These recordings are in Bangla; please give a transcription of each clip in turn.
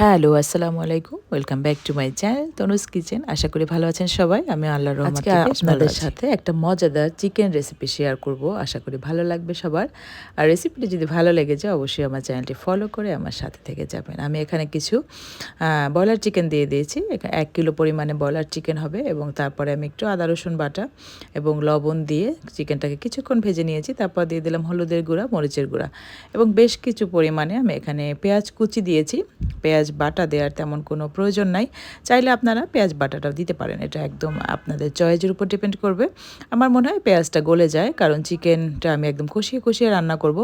হ্যালো, আসসালামু আলাইকুম। Welcome back to my channel Tanuj kitchen. আশা করি ভালো আছেন সবাই। আমি আল্লাহর রহমতে আজকে বেশ ভালো আপনাদের আছি। সাথে একটা মজাদার চিকেন রেসিপি শেয়ার করব। আশা করি ভালো লাগবে সবার। আর রেসিপিটি যদি ভালো লেগে যায় অবশ্যই আমার চ্যানেলটি ফলো করে আমার সাথে থেকে যাবেন। আমি এখানে কিছু ব্রয়লার চিকেন দিয়ে দিয়েছি। ১ কিলো পরিমাণে ব্রয়লার চিকেন হবে এবং তারপরে আমি একটু আদা রসুন বাটা এবং লবণ দিয়ে চিকেনটাকে কিছুক্ষণ ভেজে নিয়েছি। তারপর দিয়ে দিলাম হলুদের গুঁড়া, মরিচের গুঁড়া এবং বেশ কিছু পরিমাণে আমি এখানে পেঁয়াজ কুচি দিয়েছি। পেঁয়াজ বাটা দেওয়ার তেমন কোনো প্রয়োজন নাই। চাইলে আপনারা পেঁয়াজ বাটাটাও দিতে পারেন। এটা একদম আপনাদের চয়েসের উপর ডিপেন্ড করবে। আমার মনে হয় পেঁয়াজটা গলে যায়, কারণ চিকেনটা আমি একদম কষিয়ে রান্না করব।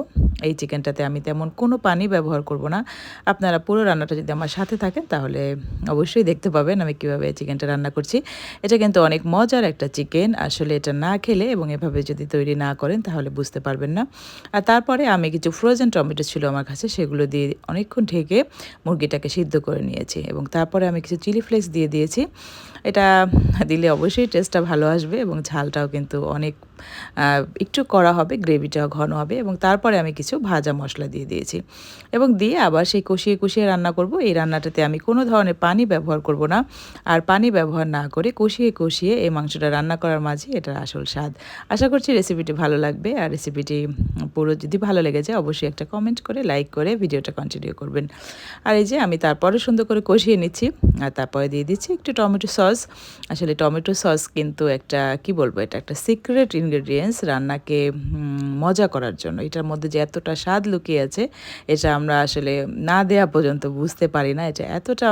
এই চিকেনটাতে আমি তেমন কোনো পানি ব্যবহার করব না। আপনারা পুরো রান্নাটা যদি আমার সাথে থাকেন তাহলে অবশ্যই দেখতে পাবেন আমি কীভাবে চিকেনটা রান্না করছি। এটা কিন্তু অনেক মজার একটা চিকেন। আসলে এটা না খেলে এবং এভাবে যদি তৈরি না করেন তাহলে বুঝতে পারবেন না। আর তারপরে আমি কিছু ফ্রোজেন টমেটো ছিল আমার কাছে, সেগুলো দিয়ে অনেকক্ষণ ঢেকে মুরগিটাকে সিদ্ধ করে নিয়েছি এবং তারপরে আমি কিছু চিলি ফ্লেক্স দিয়ে দিয়েছি। এটা দিলে অবশ্যই টেস্টটা ভালো আসবে এবং ঝালটাও কিন্তু অনেক একটু কড়া হবে, গ্রেভিটাও ঘন হবে এবং তারপরে আমি কিছু ভাজা মশলা দিয়ে দিয়েছি এবং দিয়ে আবার সেই কষিয়ে রান্না করব। এই রান্নাটাতে আমি কোনো ধরনের পানি ব্যবহার করব না। আর পানি ব্যবহার না করে কষিয়ে এই মাংসটা রান্না করার মাঝে এটার আসল স্বাদ। আশা করছি রেসিপিটি ভালো লাগবে। আর রেসিপিটি পুরো যদি ভালো লেগে যায় অবশ্যই একটা কমেন্ট করে লাইক করে ভিডিওটা কন্টিনিউ করবেন। আর এই যে আমি তারপরে সুন্দর করে কষিয়ে নিচ্ছি আর তারপরে দিয়ে দিচ্ছি একটু টমেটো সস। আসলে টমেটো সস কিন্তু একটা কি বলবো, এটা একটা সিক্রেট ইনগ্রেডিয়েন্টস রান্নাকে মজা করার জন্য। এটার মধ্যে যে এতটা স্বাদ লুকিয়ে আছে এটা আমরা আসলে না দেয়া পর্যন্ত বুঝতে পারি না। এটা এতটা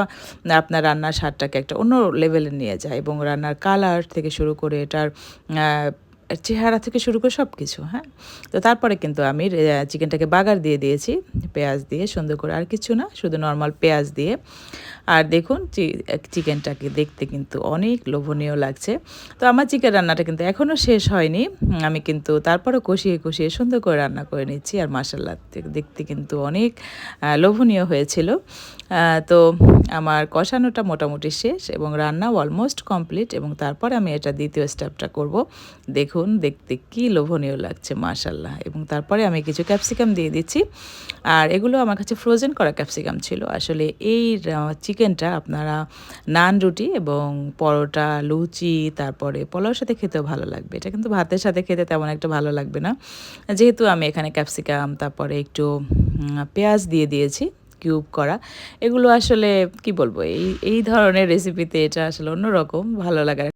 আপনার রান্নার স্বাদটাকে একটা অন্য লেভেলে নিয়ে যায় এবং রান্নার কালার থেকে শুরু করে এটার চেহারা থেকে শুরু করে সব কিছু, হ্যাঁ? তো তারপরে কিন্তু আমি চিকেনটাকে বাগার দিয়ে দিয়েছি পেঁয়াজ দিয়ে সুন্দর করে, আর কিছু না, শুধু নর্মাল পেঁয়াজ দিয়ে। আর দেখুন চিকেনটাকে দেখতে কিন্তু অনেক লোভনীয় লাগছে। তো আমার চিকেন রান্নাটা কিন্তু এখনও শেষ হয়নি। আমি কিন্তু তারপরেও কষিয়ে সুন্দর করে রান্না করে নিচ্ছি। আর মাশাআল্লাহ দেখতে কিন্তু অনেক লোভনীয় হয়েছিল। তো আমার কষানোটা মোটামুটি শেষ এবং রান্নাও অলমোস্ট কমপ্লিট এবং তারপরে আমি এটা দ্বিতীয় স্টেপটা করব। দেখুন দেখতে কি লোভনীয় লাগছে মাশাআল্লাহ। এবং তারপরে আমি কিছু ক্যাপসিকাম দিয়ে দিচ্ছি। আর এগুলো আমার কাছে ফ্রোজেন করা ক্যাপসিকাম ছিল। আসলে এই চিকেনটা আপনারা নান রুটি এবং পরোটা, লুচি, তারপরে পোলাওর সাথে খেতেও ভালো লাগবে। এটা কিন্তু ভাতের সাথে খেতে তেমন একটা ভালো লাগবে না। যেহেতু আমি এখানে ক্যাপসিকাম তারপরে একটু পেঁয়াজ দিয়ে দিয়েছি কিউব করা। এগুলো আসলে কি বলবো, এই ধরনের রেসিপিতে এটা আসলে অন্যরকম ভালো লাগার